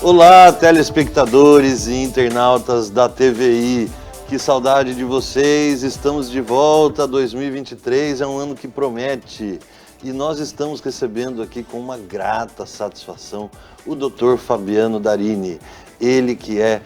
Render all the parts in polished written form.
Olá, telespectadores e internautas da TVI. Que saudade de vocês. Estamos de volta. 2023 é um ano que promete. E nós estamos recebendo aqui com uma grata satisfação o Dr. Fabiano Darini. Ele que é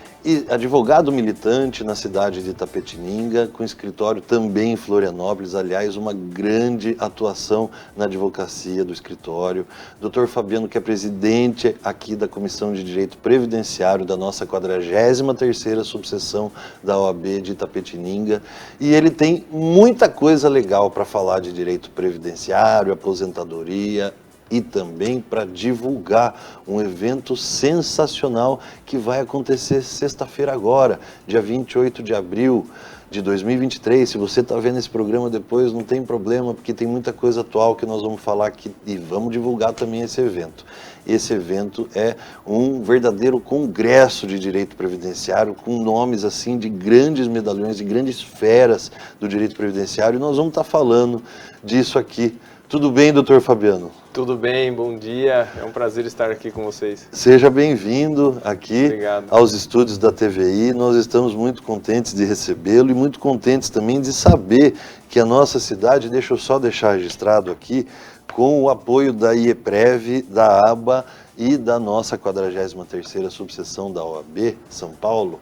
advogado militante na cidade de Itapetininga, com escritório também em Florianópolis, aliás, uma grande atuação na advocacia do escritório. Dr. Fabiano, que é presidente aqui da Comissão de Direito Previdenciário da nossa 43ª subseção da OAB de Itapetininga, e ele tem muita coisa legal para falar de direito previdenciário, aposentadoria, e também para divulgar um evento sensacional que vai acontecer sexta-feira agora, dia 28 de abril de 2023. Se você está vendo esse programa depois, não tem problema, porque tem muita coisa atual que nós vamos falar aqui e vamos divulgar também esse evento. Esse evento é um verdadeiro congresso de direito previdenciário, com nomes assim de grandes medalhões, de grandes feras do direito previdenciário, e nós vamos estar falando disso aqui. Tudo bem, doutor Fabiano? Tudo bem, bom dia. É um prazer estar aqui com vocês. Seja bem-vindo aqui. Obrigado. Aos estúdios da TVI. Nós estamos muito contentes de recebê-lo e muito contentes também de saber que a nossa cidade, deixa eu só deixar registrado aqui, com o apoio da IEPREV, da ABA e da nossa 43ª subseção da OAB, São Paulo,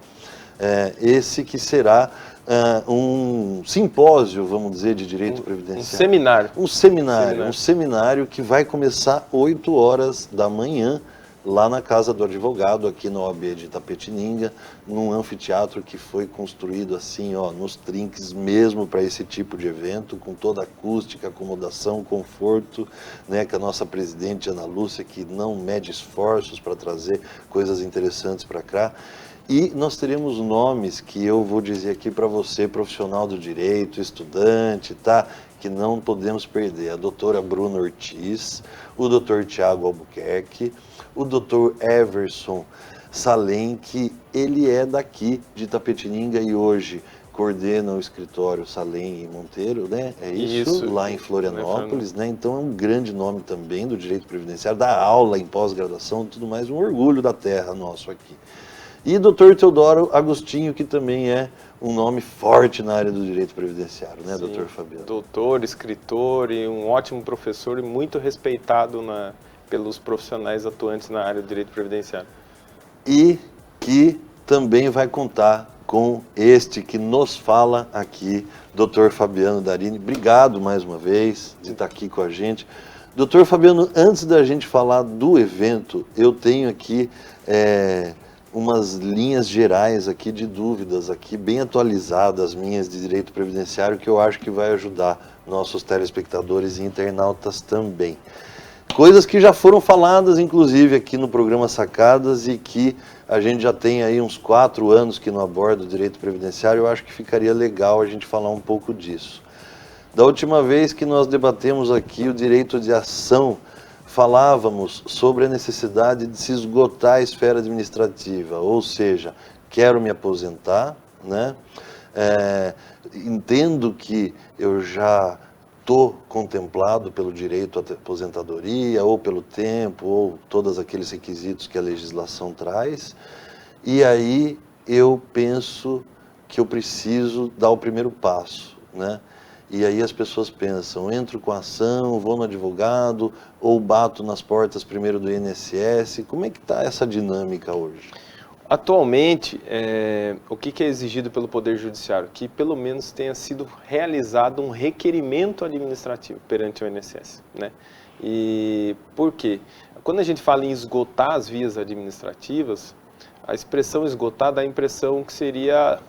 esse que será um simpósio, vamos dizer, de direito previdenciário. Um seminário. Um seminário que vai começar 8 horas da manhã, lá na Casa do Advogado, aqui na OAB de Itapetininga, num anfiteatro que foi construído assim, ó, nos trinques mesmo para esse tipo de evento, com toda a acústica, acomodação, conforto, né, que a nossa presidente Ana Lúcia, que não mede esforços para trazer coisas interessantes para cá. E nós teremos nomes que eu vou dizer aqui para você, profissional do direito, estudante, tá? Que não podemos perder. A doutora Bruna Ortiz, o doutor Tiago Albuquerque, o doutor Everson Salem, que ele é daqui de Itapetininga e hoje coordena o escritório Salem e Monteiro, né? É isso, lá em Florianópolis, né? Então é um grande nome também do direito previdenciário, dá aula em pós-graduação e tudo mais, um orgulho da terra nosso aqui. E Dr. Teodoro Agostinho, que também é um nome forte na área do direito previdenciário, né, Dr. Fabiano? Doutor, escritor e um ótimo professor e muito respeitado pelos profissionais atuantes na área do direito previdenciário. E que também vai contar com este que nos fala aqui, Dr. Fabiano Darini. Obrigado mais uma vez de estar aqui com a gente. Dr. Fabiano, antes da gente falar do evento, eu tenho aqui umas linhas gerais aqui de dúvidas, aqui bem atualizadas minhas de direito previdenciário, que eu acho que vai ajudar nossos telespectadores e internautas também. Coisas que já foram faladas, inclusive, aqui no programa Sacadas e que a gente já tem aí uns 4 anos que não aborda o direito previdenciário, eu acho que ficaria legal a gente falar um pouco disso. Da última vez que nós debatemos aqui o direito de ação, falávamos sobre a necessidade de se esgotar a esfera administrativa, ou seja, quero me aposentar, né? Entendo que eu já estou contemplado pelo direito à aposentadoria, ou pelo tempo, ou todos aqueles requisitos que a legislação traz, e aí eu penso que eu preciso dar o primeiro passo, né? E aí as pessoas pensam, entro com a ação, vou no advogado, ou bato nas portas primeiro do INSS. Como é que está essa dinâmica hoje? Atualmente, o que é exigido pelo Poder Judiciário? Que pelo menos tenha sido realizado um requerimento administrativo perante o INSS, né? E por quê? Quando a gente fala em esgotar as vias administrativas, a expressão esgotar dá a impressão que seria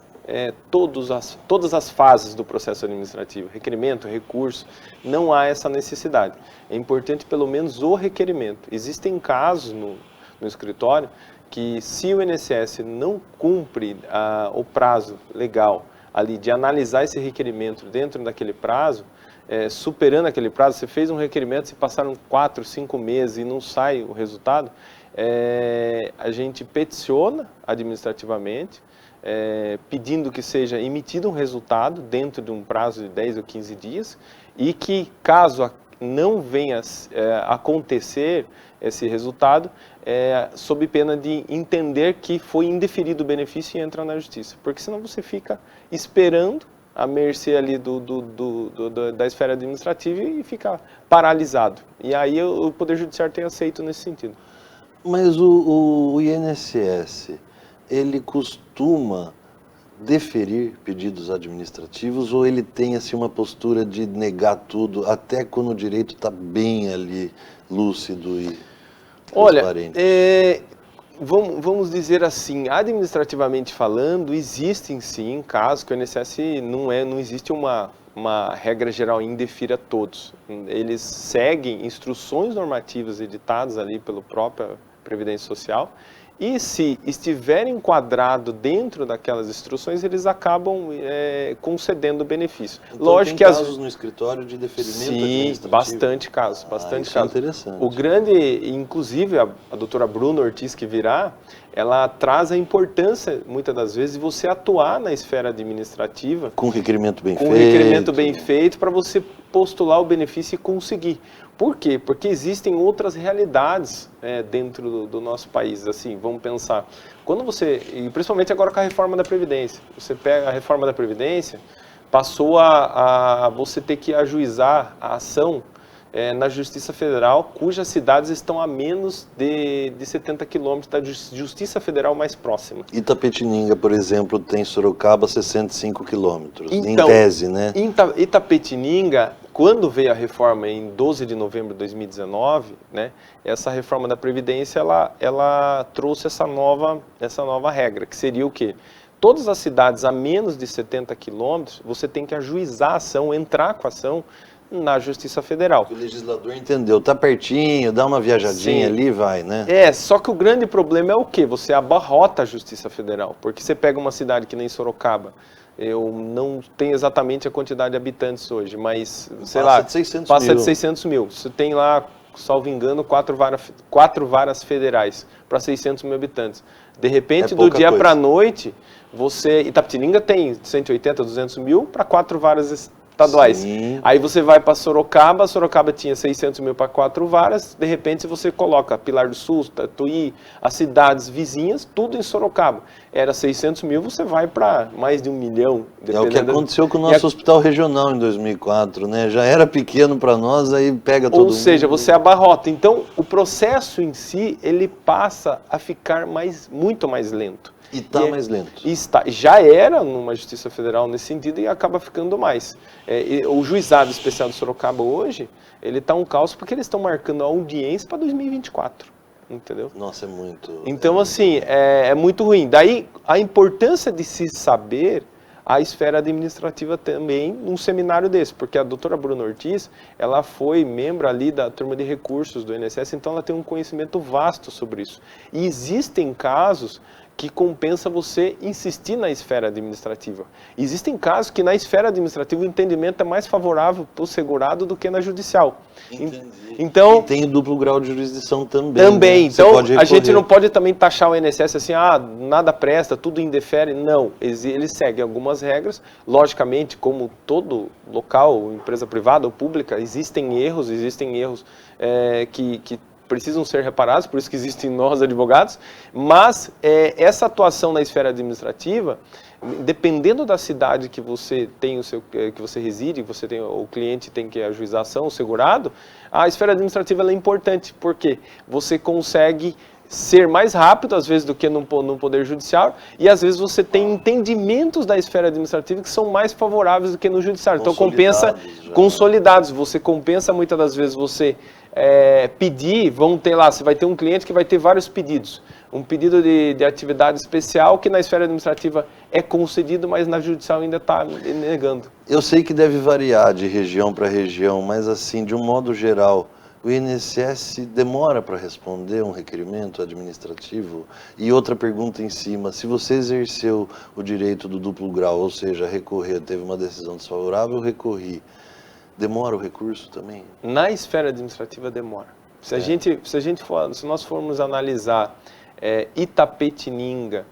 todas as fases do processo administrativo, requerimento, recurso, não há essa necessidade. É importante pelo menos o requerimento. Existem casos no escritório que se o INSS não cumpre o prazo legal ali de analisar esse requerimento dentro daquele prazo, superando aquele prazo, você fez um requerimento, se passaram 4, 5 meses e não sai o resultado, a gente peticiona administrativamente, pedindo que seja emitido um resultado dentro de um prazo de 10 ou 15 dias e que, caso não venha acontecer esse resultado, sob pena de entender que foi indeferido o benefício e entra na justiça. Porque senão você fica esperando à mercê ali da esfera administrativa e fica paralisado. E aí o Poder Judiciário tem aceito nesse sentido. Mas o INSS, ele costuma deferir pedidos administrativos ou ele tem assim uma postura de negar tudo até quando o direito está bem ali lúcido e transparente? Olha, vamos dizer assim, administrativamente falando, existem sim casos que o INSS não existe uma regra geral indefira todos. Eles seguem instruções normativas editadas ali pela própria Previdência Social. E se estiver enquadrado dentro daquelas instruções, eles acabam concedendo o benefício. Então, lógico tem que casos no escritório de deferimento administrativo? Sim, bastante casos, bastante isso é casos. interessante. O grande, inclusive a doutora Bruna Ortiz que virá, ela traz a importância, muitas das vezes, de você atuar na esfera administrativa com requerimento bem feito. Com requerimento bem feito para você postular o benefício e conseguir. Por quê? Porque existem outras realidades dentro do nosso país. Assim, vamos pensar, quando você, e principalmente agora com a reforma da Previdência, você pega a reforma da Previdência, passou a você ter que ajuizar a ação na Justiça Federal, cujas cidades estão a menos de 70 quilômetros da Justiça Federal mais próxima. Itapetininga, por exemplo, tem Sorocaba 65 quilômetros, Então, em tese, né? Itapetininga, quando veio a reforma em 12 de novembro de 2019, né, essa reforma da Previdência, ela trouxe essa nova regra, que seria o quê? Todas as cidades a menos de 70 quilômetros, você tem que ajuizar a ação, entrar com a ação na Justiça Federal. O legislador entendeu, tá pertinho, dá uma viajadinha ali, vai, né? Só que o grande problema é o quê? Você abarrota a Justiça Federal, porque você pega uma cidade que nem Sorocaba, eu não tenho exatamente a quantidade de habitantes hoje, mas, sei lá, passa de 600 mil. Você tem lá, salvo engano, quatro varas federais para 600 mil habitantes. De repente, do dia para a noite, Itapetininga tem 180, 200 mil para 4 varas estaduais. Sim. Aí você vai para Sorocaba tinha 600 mil para 4 varas, de repente você coloca Pilar do Sul, Tatuí, as cidades vizinhas, tudo em Sorocaba. Era 600 mil, você vai para mais de 1 milhão. É o que aconteceu com o nosso hospital regional em 2004, né? Já era pequeno para nós, aí pega todo mundo. Ou seja, você abarrota. Então, o processo em si, ele passa a ficar muito mais lento. E está mais lento. Já era numa Justiça Federal nesse sentido e acaba ficando mais. O Juizado Especial de Sorocaba hoje, ele está um caos porque eles estão marcando a audiência para 2024. Entendeu? Nossa, é muito... Então, assim, é muito ruim. Daí, a importância de se saber a esfera administrativa também num seminário desse, porque a doutora Bruna Ortiz, ela foi membro ali da turma de recursos do INSS, então ela tem um conhecimento vasto sobre isso. E existem casos que compensa você insistir na esfera administrativa. Existem casos que na esfera administrativa o entendimento é mais favorável para o segurado do que na judicial. Entendi. Então, e tem o duplo grau de jurisdição também. Também. Né? Então, a gente não pode também taxar o INSS assim, nada presta, tudo indefere. Não. Ele segue algumas regras. Logicamente, como todo local, empresa privada ou pública, existem erros que precisam ser reparados, por isso que existem nós advogados, mas essa atuação na esfera administrativa, dependendo da cidade que você tem que você reside, o cliente tem que ajuizar a ação, o segurado, a esfera administrativa ela é importante, porque você consegue ser mais rápido, às vezes, do que no Poder Judiciário, e às vezes você tem entendimentos da esfera administrativa que são mais favoráveis do que no Judiciário. Então compensa, consolidados, você compensa muitas das vezes você pedir, você vai ter um cliente que vai ter vários pedidos. Um pedido de atividade especial que na esfera administrativa é concedido, mas na judicial ainda está negando. Eu sei que deve variar de região para região, mas assim, de um modo geral, o INSS demora para responder um requerimento administrativo? E outra pergunta em cima, se você exerceu o direito do duplo grau, ou seja, recorrer, teve uma decisão desfavorável, recorri, demora o recurso também? Na esfera administrativa demora. Se nós formos analisar Itapetininga,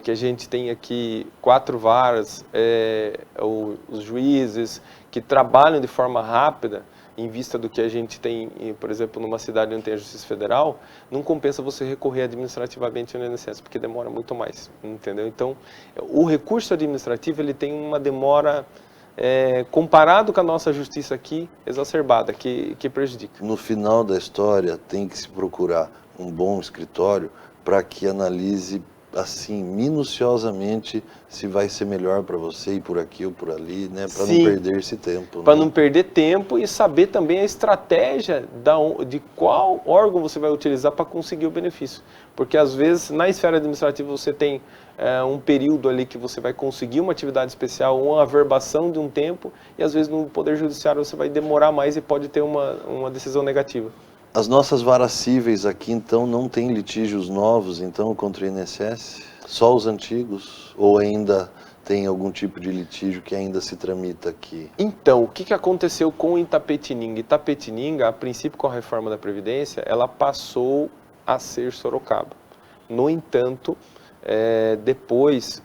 que a gente tem aqui 4 varas, os juízes que trabalham de forma rápida, em vista do que a gente tem, por exemplo, numa cidade onde tem a Justiça Federal, não compensa você recorrer administrativamente ao INSS, porque demora muito mais, entendeu? Então, o recurso administrativo ele tem uma demora, comparado com a nossa justiça aqui, exacerbada, que prejudica. No final da história, tem que se procurar um bom escritório para que analise assim, minuciosamente, se vai ser melhor para você ir por aqui ou por ali, né? Para não perder esse tempo. Para né? não perder tempo e saber também a estratégia de qual órgão você vai utilizar para conseguir o benefício. Porque, às vezes, na esfera administrativa, você tem um período ali que você vai conseguir uma atividade especial, uma averbação de um tempo, e, às vezes, no Poder Judiciário, você vai demorar mais e pode ter uma decisão negativa. As nossas varas cíveis aqui, então, não tem litígios novos, então, contra o INSS? Só os antigos? Ou ainda tem algum tipo de litígio que ainda se tramita aqui? Então, o que aconteceu com Itapetininga? Itapetininga, a princípio, com a reforma da Previdência, ela passou a ser Sorocaba. No entanto, depois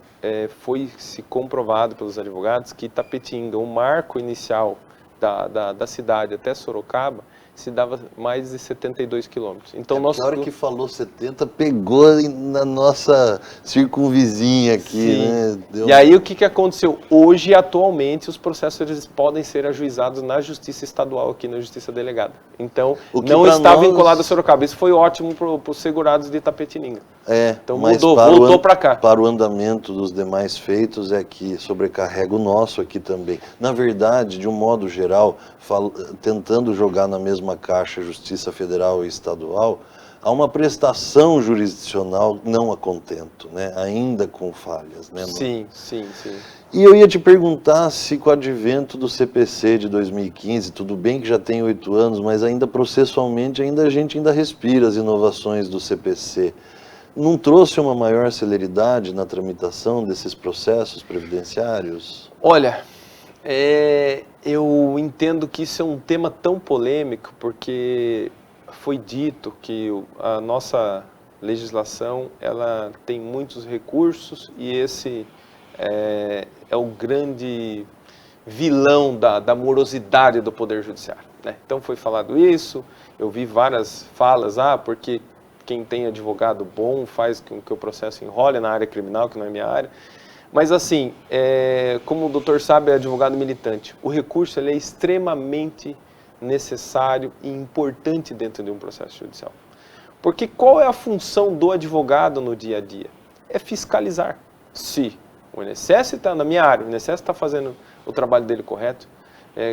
foi-se comprovado pelos advogados que Itapetinga, o marco inicial da cidade até Sorocaba, se dava mais de 72 quilômetros. Então, na hora que falou 70, pegou na nossa circunvizinha aqui, né? E aí o que aconteceu? Hoje, atualmente, os processos eles podem ser ajuizados na Justiça Estadual, aqui na Justiça Delegada. Então, não está vinculado a Sorocaba. Isso foi ótimo para os segurados de Itapetininga. Então voltou para cá. Para o andamento dos demais feitos é que sobrecarrega o nosso aqui também. Na verdade, de um modo geral, tentando jogar na mesma caixa Justiça Federal e Estadual, há uma prestação jurisdicional não a contento, né? Ainda com falhas. Né, sim. E eu ia te perguntar se com o advento do CPC de 2015, tudo bem que já tem 8 anos, mas ainda processualmente a gente ainda respira as inovações do CPC. Não trouxe uma maior celeridade na tramitação desses processos previdenciários? Olha, eu entendo que isso é um tema tão polêmico, porque foi dito que a nossa legislação ela tem muitos recursos e esse é o grande vilão da morosidade do Poder Judiciário, né? Então foi falado isso, eu vi várias falas, porque quem tem advogado bom faz com que o processo enrole na área criminal, que não é minha área. Mas assim, como o doutor sabe, é advogado militante, o recurso ele é extremamente necessário e importante dentro de um processo judicial. Porque qual é a função do advogado no dia a dia? É fiscalizar se o INSS está na minha área, o INSS está fazendo o trabalho dele correto,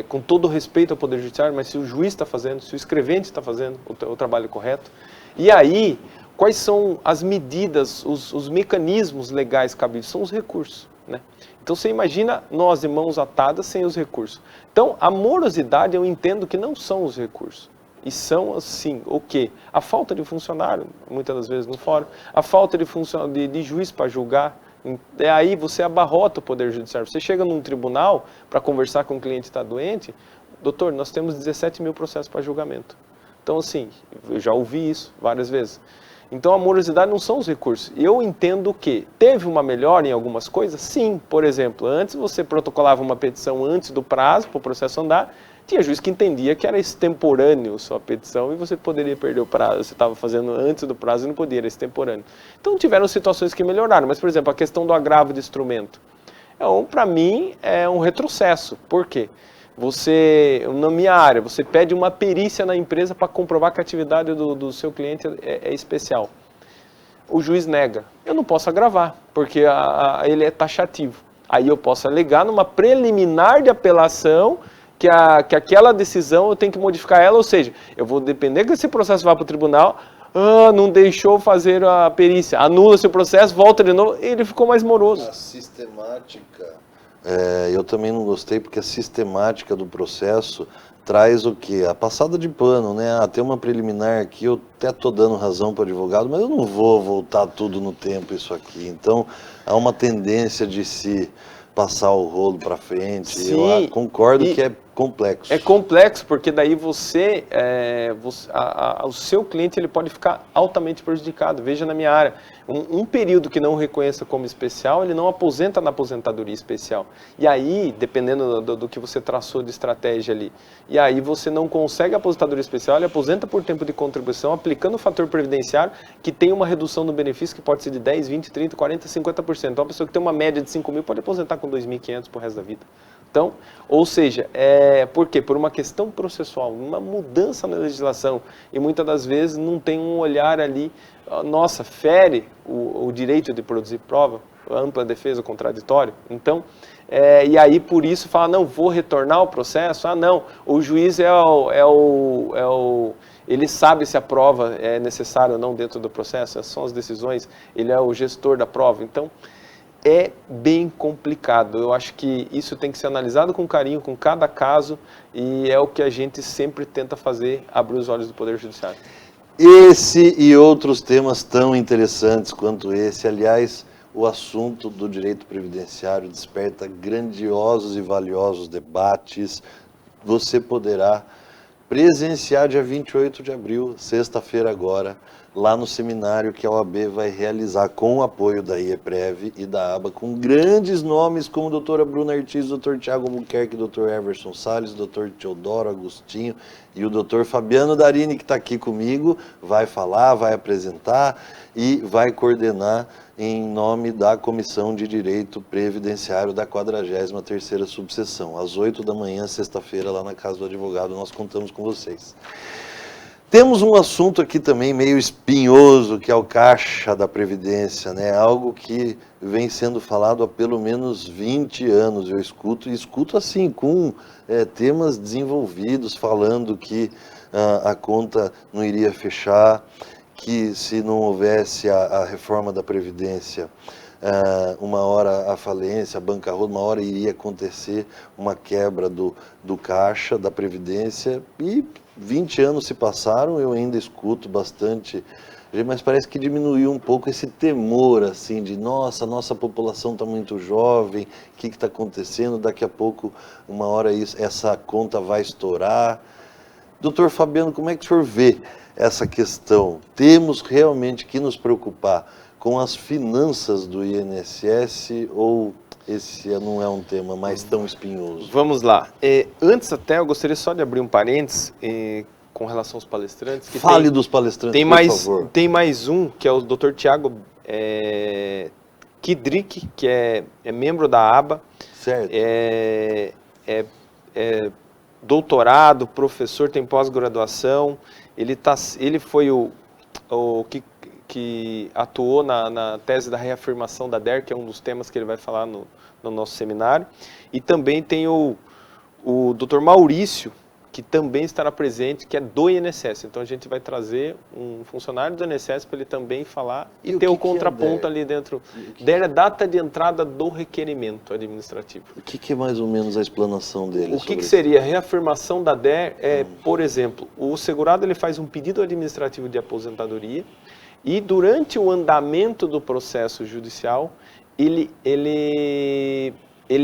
com todo o respeito ao Poder Judiciário, mas se o juiz está fazendo, se o escrevente está fazendo o trabalho correto. E aí, quais são as medidas, os mecanismos legais cabíveis? São os recursos, né? Então, você imagina nós de mãos atadas sem os recursos. Então, a morosidade, eu entendo que não são os recursos. E são, assim, o quê? A falta de funcionário, muitas das vezes no fórum, a falta de juiz para julgar. Aí você abarrota o Poder Judiciário. Você chega num tribunal para conversar com o cliente que está doente, doutor, nós temos 17 mil processos para julgamento. Então, assim, eu já ouvi isso várias vezes. Então, a morosidade não são os recursos. Eu entendo que teve uma melhora em algumas coisas? Sim. Por exemplo, antes você protocolava uma petição antes do prazo para o processo andar, tinha juiz que entendia que era extemporâneo sua petição e você poderia perder o prazo. Você estava fazendo antes do prazo e não podia, era extemporâneo. Então, tiveram situações que melhoraram. Mas, por exemplo, a questão do agravo de instrumento. Para mim, é um retrocesso. Por quê? Você, na minha área, você pede uma perícia na empresa para comprovar que a atividade do seu cliente é especial. O juiz nega. Eu não posso agravar, porque ele é taxativo. Aí eu posso alegar numa preliminar de apelação que aquela decisão eu tenho que modificar ela, ou seja, eu vou depender que esse processo vá para o tribunal, não deixou fazer a perícia, anula-se o processo, volta de novo, ele ficou mais moroso. A sistemática... eu também não gostei porque a sistemática do processo traz o quê? A passada de pano, né? Tem uma preliminar aqui, eu até estou dando razão para o advogado, mas eu não vou voltar tudo no tempo isso aqui. Então, há uma tendência de se passar o rolo para frente. Sim, eu concordo que é complexo. É complexo, porque daí o seu cliente ele pode ficar altamente prejudicado. Veja na minha área, um período que não reconheça como especial, ele não aposenta na aposentadoria especial. E aí, dependendo do que você traçou de estratégia ali, e aí você não consegue a aposentadoria especial, ele aposenta por tempo de contribuição, aplicando o fator previdenciário, que tem uma redução do benefício que pode ser de 10, 20, 30, 40, 50%. Então, uma pessoa que tem uma média de 5 mil pode aposentar com 2.500 pro resto da vida. Então, ou seja, por quê? Por uma questão processual, uma mudança na legislação, e muitas das vezes não tem um olhar ali, nossa, fere o direito de produzir prova, ampla defesa, contraditório. Então, e aí por isso fala, não, vou retornar ao processo, não, o juiz ele sabe se a prova é necessária ou não dentro do processo, essas são as decisões, ele é o gestor da prova. Então, é bem complicado. Eu acho que isso tem que ser analisado com carinho, com cada caso, e é o que a gente sempre tenta fazer, abrir os olhos do Poder Judiciário. Esse e outros temas tão interessantes quanto esse, aliás, o assunto do direito previdenciário desperta grandiosos e valiosos debates. Você poderá presenciar dia 28 de abril, sexta-feira agora, lá no seminário que a OAB vai realizar com o apoio da IEPREV e da ABA, com grandes nomes como a doutora Bruna Artis, o doutor Tiago Albuquerque, o doutor Everson Salles, o doutor Teodoro Agostinho e o doutor Fabiano Darini, que está aqui comigo, vai falar, vai apresentar e vai coordenar em nome da Comissão de Direito Previdenciário da 43ª Subseção. Às 8 da manhã, sexta-feira, lá na Casa do Advogado, nós contamos com vocês. Temos um assunto aqui também meio espinhoso, que é o caixa da Previdência, né? Algo que vem sendo falado há pelo menos 20 anos. Eu escuto assim, com temas desenvolvidos, falando que a conta não iria fechar, que se não houvesse a reforma da Previdência, uma hora a falência, a bancarrota, uma hora iria acontecer uma quebra do caixa da Previdência, e 20 anos se passaram, eu ainda escuto bastante, mas parece que diminuiu um pouco esse temor, assim, de nossa população está muito jovem, o que está acontecendo, daqui a pouco, uma hora essa conta vai estourar. Doutor Fabiano, como é que o senhor vê essa questão? Temos realmente que nos preocupar com as finanças do INSS, ou esse não é um tema mais tão espinhoso? Vamos lá. Antes até, eu gostaria só de abrir um parênteses com relação aos palestrantes. Fale dos palestrantes, por favor. Tem mais um, que é o Dr. Tiago Kidrick, que é membro da ABA. Certo. Doutorado, professor, tem pós-graduação. Ele foi o que atuou na tese da reafirmação da DER, que é um dos temas que ele vai falar no nosso seminário. E também tem o Dr. Maurício, que também estará presente, que é do INSS. Então a gente vai trazer um funcionário do INSS para ele também falar e ter o contraponto ali dentro. DER é data de entrada do requerimento administrativo. O que é mais ou menos a explanação dele? O que seria a reafirmação da DER? Por exemplo, o segurado ele faz um pedido administrativo de aposentadoria, e durante o andamento do processo judicial, ele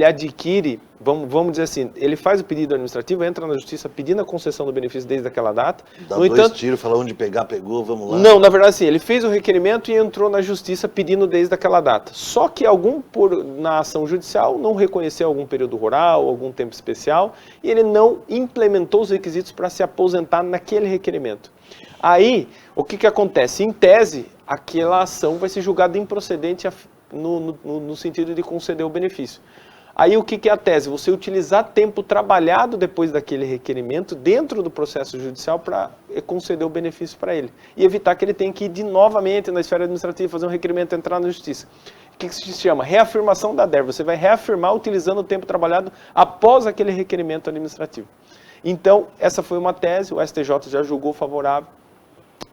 adquire, vamos dizer assim, ele faz o pedido administrativo, entra na justiça pedindo a concessão do benefício desde aquela data. Dá dois tiros, fala onde pegar, pegou, vamos lá. Não, na verdade assim, ele fez o requerimento e entrou na justiça pedindo desde aquela data. Só que na ação judicial, não reconheceu algum período rural, algum tempo especial, e ele não implementou os requisitos para se aposentar naquele requerimento. Aí, o que acontece? Em tese, aquela ação vai ser julgada improcedente no sentido de conceder o benefício. Aí, o que é a tese? Você utilizar tempo trabalhado depois daquele requerimento dentro do processo judicial para conceder o benefício para ele. E evitar que ele tenha que ir novamente na esfera administrativa, fazer um requerimento, entrar na justiça. O que se chama? Reafirmação da DER. Você vai reafirmar utilizando o tempo trabalhado após aquele requerimento administrativo. Então, essa foi uma tese, o STJ já julgou favorável,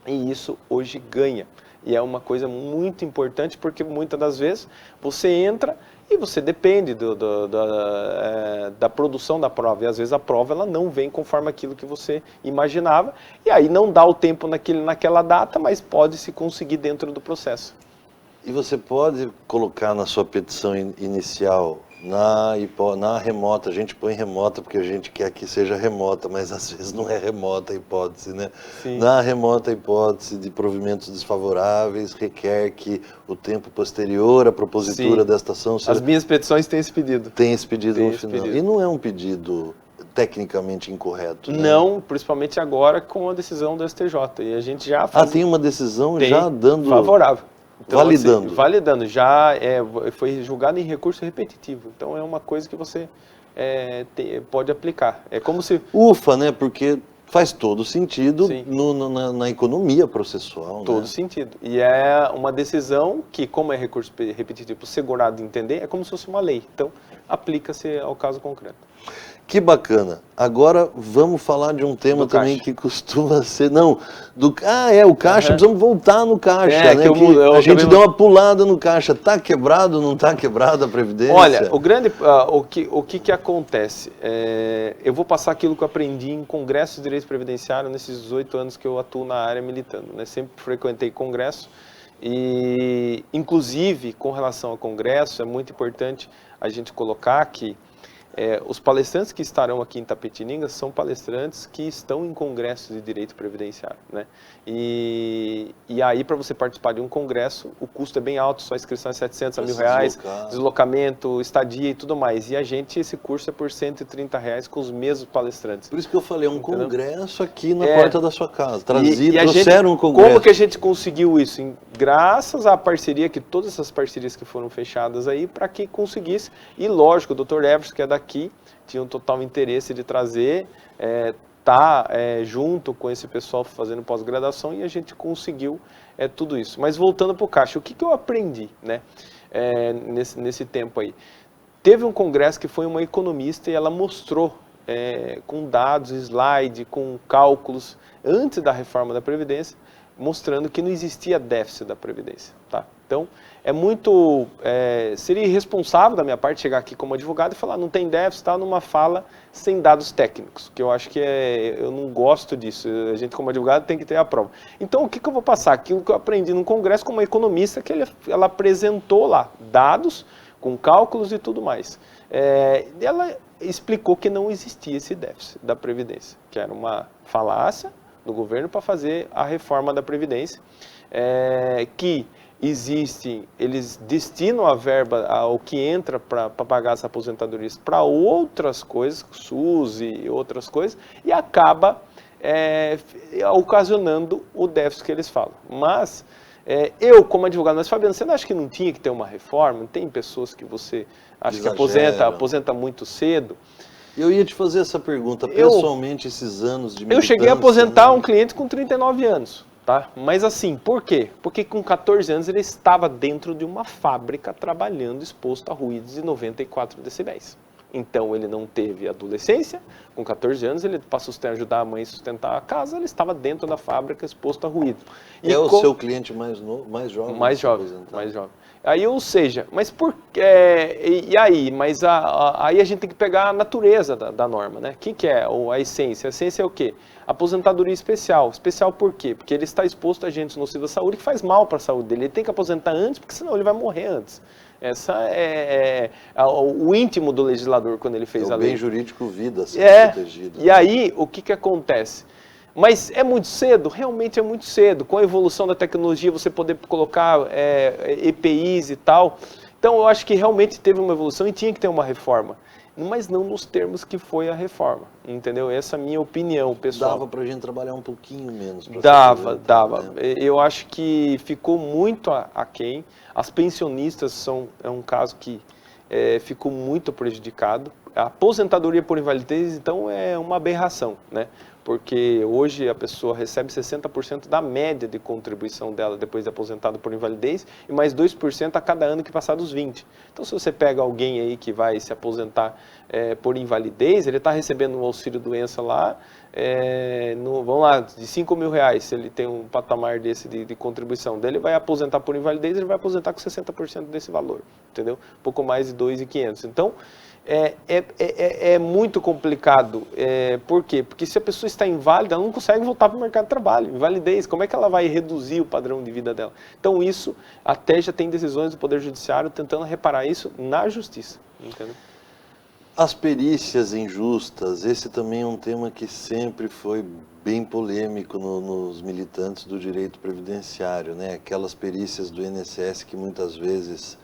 e isso hoje ganha. E é uma coisa muito importante, porque muitas das vezes você entra e você depende da produção da prova. E às vezes a prova ela não vem conforme aquilo que você imaginava. E aí não dá o tempo naquela data, mas pode se conseguir dentro do processo. E você pode colocar na sua petição inicial, Na remota, a gente põe remota porque a gente quer que seja remota, mas às vezes não é remota a hipótese, né? Sim. Na remota hipótese de provimentos desfavoráveis, requer que o tempo posterior à propositura Sim. desta ação seja... As minhas petições têm esse pedido. Tem esse pedido Tem no esse final. pedido. E não é um pedido tecnicamente incorreto, né? Não, principalmente agora com a decisão do STJ. E a gente já faz... tem uma decisão Tem, já dando... favorável. Então, validando. Assim, validando. Já foi julgado em recurso repetitivo. Então é uma coisa que você pode aplicar. É como se... Ufa, né? Porque faz todo sentido Sim. na economia processual. Todo né? sentido. E é uma decisão que, como é recurso repetitivo, o segurado entender, é como se fosse uma lei. Então, aplica-se ao caso concreto. Que bacana. Agora vamos falar de um tema Do também caixa. que costuma ser... Não, o caixa, precisamos voltar no caixa, né? Que eu a gente acabei- deu uma pulada no caixa. Tá quebrado, não tá quebrado a Previdência? Olha, o que acontece? Eu vou passar aquilo que eu aprendi em congresso de direito previdenciário nesses 18 anos que eu atuo na área militando, né? Sempre frequentei congresso e, inclusive, com relação ao congresso, é muito importante a gente colocar que os palestrantes que estarão aqui em Tapetininga são palestrantes que estão em congressos de direito previdenciário, né? E aí, para você participar de um congresso, o custo é bem alto, só a inscrição é 700 a R$1.000, deslocamento, estadia e tudo mais. E esse curso é por R$130 com os mesmos palestrantes. Por isso que eu falei, um Entendeu? congresso aqui na porta da sua casa. Trouxeram um congresso. Como que a gente conseguiu isso? Graças à parceria, todas essas parcerias que foram fechadas aí, para que conseguisse. E lógico, o Dr. Everson, que é daqui, tinha um total interesse de trazer, junto com esse pessoal fazendo pós-graduação, e a gente conseguiu tudo isso. Mas voltando para o caixa, o que eu aprendi, né, nesse tempo aí? Teve um congresso que foi uma economista e ela mostrou com dados, slide, com cálculos, antes da reforma da Previdência, mostrando que não existia déficit da Previdência. Tá? Então, seria irresponsável da minha parte chegar aqui como advogado e falar não tem déficit, tá, numa fala sem dados técnicos, que eu acho que eu não gosto disso. A gente como advogado tem que ter a prova. Então, o que eu vou passar? Aquilo que eu aprendi no congresso como economista, que ela apresentou lá dados com cálculos e tudo mais. Ela explicou que não existia esse déficit da Previdência, que era uma falácia do governo para fazer a reforma da Previdência, que eles destinam a verba, ao que entra para pagar as aposentadorias para outras coisas, SUS e outras coisas, e acaba ocasionando o déficit que eles falam. Mas eu, como advogado, mas Fabiano, você não acha que não tinha que ter uma reforma? Tem pessoas que você acha que aposenta muito cedo? Eu ia te fazer essa pergunta, pessoalmente, esses anos de militância... Eu cheguei a aposentar um cliente com 39 anos, tá? Mas assim, por quê? Porque com 14 anos ele estava dentro de uma fábrica trabalhando exposto a ruídos de 94 decibéis. Então ele não teve adolescência, com 14 anos, para ajudar a mãe a sustentar a casa, ele estava dentro da fábrica exposto a ruído. O seu cliente mais jovem? Mais jovem. Aí, ou seja, mas aí a gente tem que pegar a natureza da norma, né? O que é a essência? A essência é o quê? Aposentadoria especial. Especial por quê? Porque ele está exposto a agentes nocivos à saúde que faz mal para a saúde dele. Ele tem que aposentar antes, porque senão ele vai morrer antes. Essa é o íntimo do legislador quando ele fez a lei. O bem jurídico vida sendo protegido. E aí, o que acontece? Mas é muito cedo? Realmente é muito cedo. Com a evolução da tecnologia, você poder colocar EPIs e tal. Então, eu acho que realmente teve uma evolução e tinha que ter uma reforma. Mas não nos termos que foi a reforma, entendeu? Essa é a minha opinião, pessoal. Dava pra gente trabalhar um pouquinho menos. Dava. Né? Eu acho que ficou muito aquém. As pensionistas é um caso que ficou muito prejudicado. A aposentadoria por invalidez, então, é uma aberração, né? Porque hoje a pessoa recebe 60% da média de contribuição dela depois de aposentado por invalidez e mais 2% a cada ano que passar dos 20. Então, se você pega alguém aí que vai se aposentar por invalidez, ele está recebendo um auxílio-doença lá, vamos lá, de R$5.000, se ele tem um patamar desse de contribuição dele, vai aposentar por invalidez, ele vai aposentar com 60% desse valor, entendeu? Pouco mais de R$2.500. Então, é muito complicado. Por quê? Porque se a pessoa está inválida, ela não consegue voltar para o mercado de trabalho. Invalidez, como é que ela vai reduzir o padrão de vida dela? Então isso, até já tem decisões do Poder Judiciário tentando reparar isso na Justiça. entendeu? As perícias injustas, esse também é um tema que sempre foi bem polêmico nos militantes do direito previdenciário, né? Aquelas perícias do INSS que muitas vezes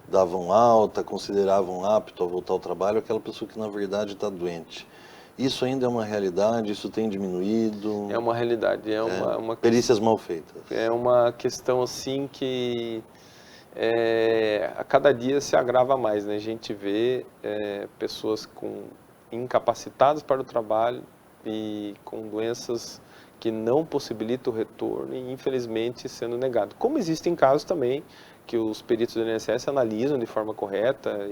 davam alta, consideravam apto a voltar ao trabalho, aquela pessoa que na verdade está doente. Isso ainda é uma realidade, isso tem diminuído? É uma realidade, uma perícias mal feitas. É uma questão assim que a cada dia se agrava mais, né? A gente vê pessoas incapacitadas para o trabalho e com doenças que não possibilitam o retorno e infelizmente sendo negado. Como existem casos também que os peritos do INSS analisam de forma correta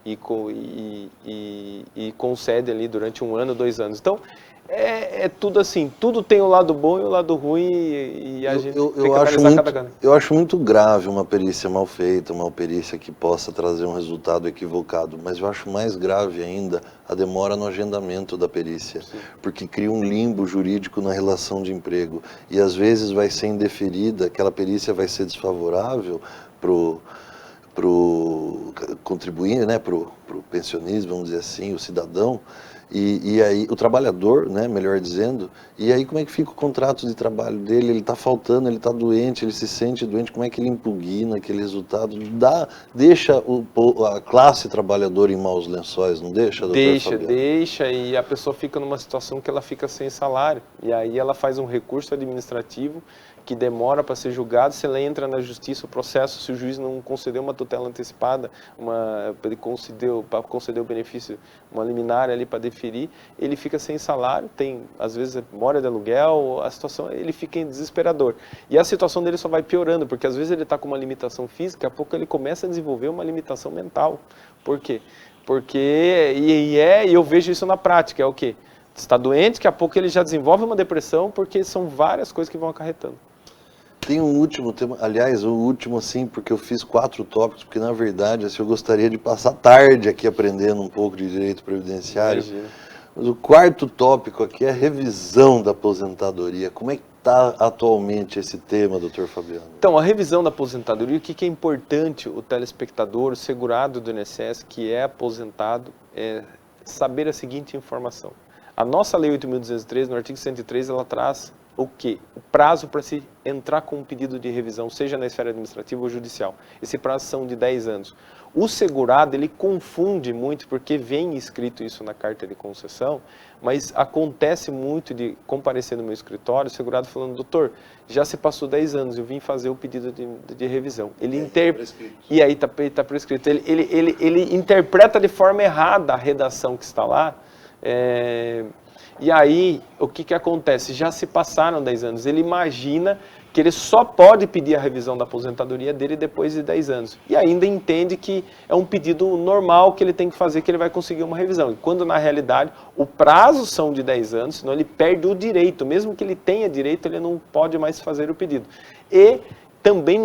e concedem ali durante 1 ano, 2 anos. Então, é tudo assim, tudo tem o lado bom e o lado ruim e a gente tem que analisar cada caso. Eu acho muito grave uma perícia mal feita, uma perícia que possa trazer um resultado equivocado, mas eu acho mais grave ainda a demora no agendamento da perícia, sim, porque cria um limbo jurídico na relação de emprego e às vezes vai ser indeferida, aquela perícia vai ser desfavorável pro contribuinte, né, pro pensionista, vamos dizer assim, o cidadão, e aí o trabalhador, né, melhor dizendo, e aí como é que fica o contrato de trabalho dele? Ele está faltando, ele está doente, ele se sente doente, como é que ele impugna aquele resultado? Deixa a classe trabalhadora em maus lençóis, não deixa, doutor Fabiano? Deixa, e a pessoa fica numa situação que ela fica sem salário, e aí ela faz um recurso administrativo que demora para ser julgado, se ela entra na justiça, o processo, se o juiz não concedeu uma tutela antecipada, ele para conceder o benefício, uma liminar ali para deferir, ele fica sem salário, tem, às vezes, mora de aluguel, a situação, ele fica em desesperador. E a situação dele só vai piorando, porque às vezes ele está com uma limitação física, daqui a pouco ele começa a desenvolver uma limitação mental. Por quê? Porque, e eu vejo isso na prática, é o quê? Está doente, daqui a pouco ele já desenvolve uma depressão, porque são várias coisas que vão acarretando. Tem um último tema, aliás, o último assim, porque eu fiz 4 tópicos, porque na verdade assim, eu gostaria de passar tarde aqui aprendendo um pouco de direito previdenciário. Imagina. Mas o 4º tópico aqui é a revisão da aposentadoria. Como é que está atualmente esse tema, doutor Fabiano? Então, a revisão da aposentadoria, o que é importante o telespectador, o segurado do INSS, que é aposentado, é saber a seguinte informação. A nossa Lei 8.203, no artigo 103, ela traz o quê? O prazo para se entrar com um pedido de revisão, seja na esfera administrativa ou judicial. Esse prazo são de 10 anos. O segurado, ele confunde muito, porque vem escrito isso na carta de concessão, mas acontece muito de comparecer no meu escritório, o segurado falando, doutor, já se passou 10 anos, eu vim fazer o pedido de revisão. Ele E aí está prescrito. Ele interpreta de forma errada a redação que está lá, e aí, o que acontece? Já se passaram 10 anos. Ele imagina que ele só pode pedir a revisão da aposentadoria dele depois de 10 anos. E ainda entende que é um pedido normal que ele tem que fazer, que ele vai conseguir uma revisão. E quando, na realidade, o prazo são de 10 anos, senão ele perde o direito. Mesmo que ele tenha direito, ele não pode mais fazer o pedido. E também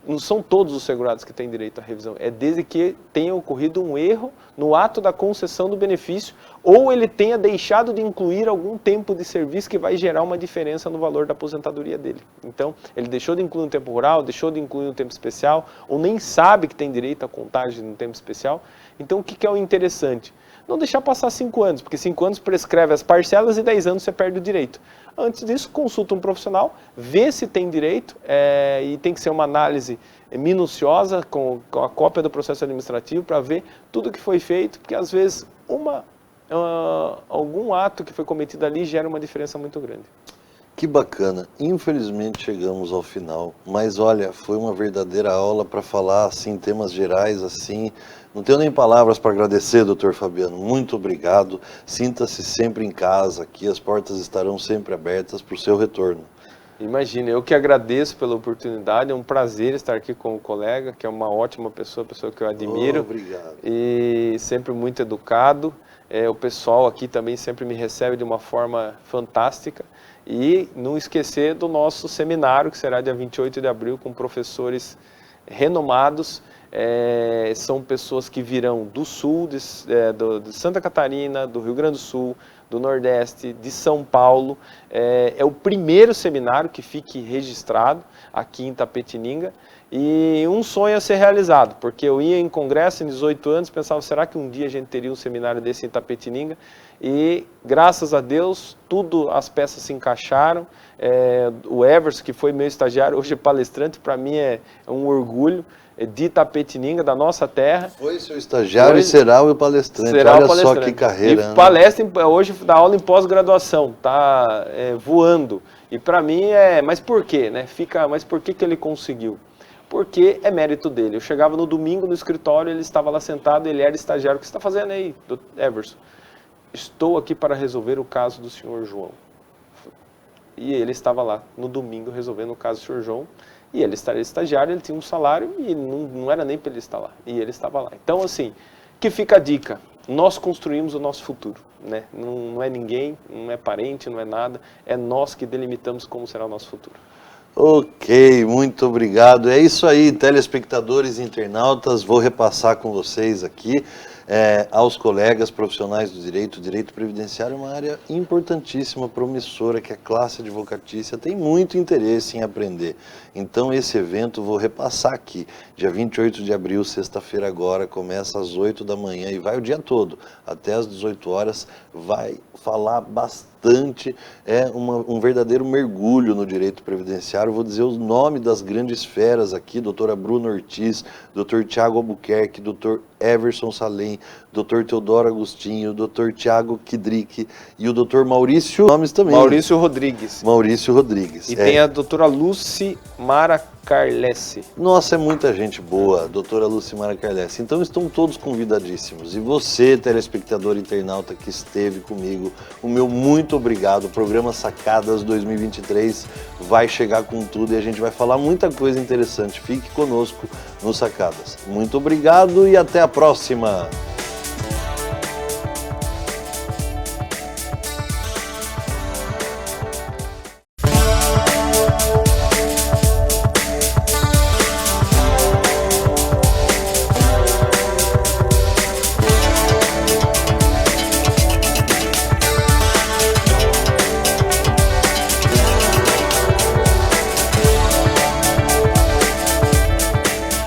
não são todos os segurados que têm direito à revisão, é desde que tenha ocorrido um erro no ato da concessão do benefício ou ele tenha deixado de incluir algum tempo de serviço que vai gerar uma diferença no valor da aposentadoria dele. Então, ele deixou de incluir um tempo rural, deixou de incluir um tempo especial, ou nem sabe que tem direito à contagem no tempo especial. Então, o que é o interessante? Não deixar passar 5 anos, porque 5 anos prescreve as parcelas e 10 anos você perde o direito. Antes disso, consulta um profissional, vê se tem direito, e tem que ser uma análise minuciosa com a cópia do processo administrativo para ver tudo que foi feito, porque às vezes algum ato que foi cometido ali gera uma diferença muito grande. Que bacana. Infelizmente chegamos ao final, mas olha, foi uma verdadeira aula para falar assim temas gerais assim. Não tenho nem palavras para agradecer, doutor Fabiano. Muito obrigado. Sinta-se sempre em casa aqui, as portas estarão sempre abertas para o seu retorno. Imagina, eu que agradeço pela oportunidade, é um prazer estar aqui com o colega, que é uma ótima pessoa que eu admiro. Obrigado. E sempre muito educado. O pessoal aqui também sempre me recebe de uma forma fantástica. E não esquecer do nosso seminário, que será dia 28 de abril, com professores renomados. São pessoas que virão do sul, de Santa Catarina, do Rio Grande do Sul, do Nordeste, de São Paulo. É o primeiro seminário que fique registrado aqui em Itapetininga, e um sonho a ser realizado, porque eu ia em congresso em 18 anos, pensava, será que um dia a gente teria um seminário desse em Itapetininga? E graças a Deus, as peças se encaixaram. O Everson, que foi meu estagiário, hoje é palestrante, para mim é um orgulho, de Itapetininga, da nossa terra. Foi seu estagiário e será o palestrante. Será Olha o palestrante. Só que carreira. E palestra, hoje dá aula em pós-graduação, tá voando. E para mim mas por quê, né? Mas por que ele conseguiu? Porque é mérito dele. Eu chegava no domingo no escritório, ele estava lá sentado, ele era estagiário. O que você está fazendo aí, Everson? Estou aqui para resolver o caso do senhor João. E ele estava lá no domingo resolvendo o caso do senhor João. E ele era estagiário, ele tinha um salário e não era nem para ele estar lá. E ele estava lá. Então, assim, que fica a dica. Nós construímos o nosso futuro, né? Não é ninguém, não é parente, não é nada. É nós que delimitamos como será o nosso futuro. Ok, muito obrigado. É isso aí, telespectadores e internautas. Vou repassar com vocês aqui aos colegas profissionais do direito. O direito previdenciário é uma área importantíssima, promissora, que a classe advocatícia tem muito interesse em aprender. Então esse evento vou repassar aqui, dia 28 de abril, sexta-feira agora, começa às 8 da manhã e vai o dia todo, até às 18 horas, vai falar bastante, um verdadeiro mergulho no direito previdenciário. Vou dizer o nome das grandes feras aqui, doutora Bruna Ortiz, doutor Tiago Albuquerque, doutor Everson Salem, doutor Teodoro Agostinho, doutor Tiago Kidrick e o doutor Maurício, nomes também. Maurício Rodrigues. Maurício Rodrigues. E tem a doutora Lucimara Carlesse. Nossa, é muita gente boa, doutora Lucimara Carlesse. Então estão todos convidadíssimos. E você, telespectador internauta que esteve comigo, o meu muito obrigado. O programa Sacadas 2023 vai chegar com tudo e a gente vai falar muita coisa interessante. Fique conosco no Sacadas. Muito obrigado e até a próxima!